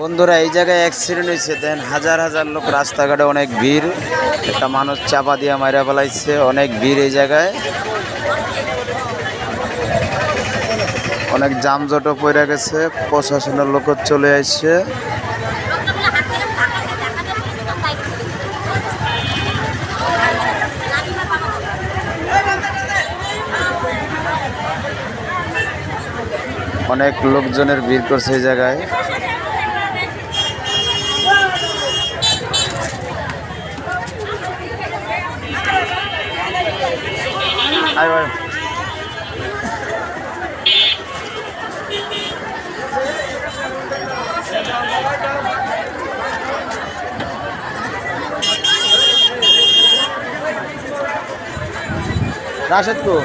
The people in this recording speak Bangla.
বন্ধুরা এই জায়গায় অ্যাক্সিডেন্ট হয়েছে, দেন হাজার হাজার লোক, রাস্তাঘাটে অনেক ভিড়। একটা মানুষ চাপা দিয়া মাইরা ফেলাইছে, অনেক ভিড় এই জায়গায়, অনেক যানজটও পড়ে গেছে। প্রশাসনের লোক চলে আসছে। অনেক লোকজনের ভিড় করছে এই জায়গায়। রাশেদ কো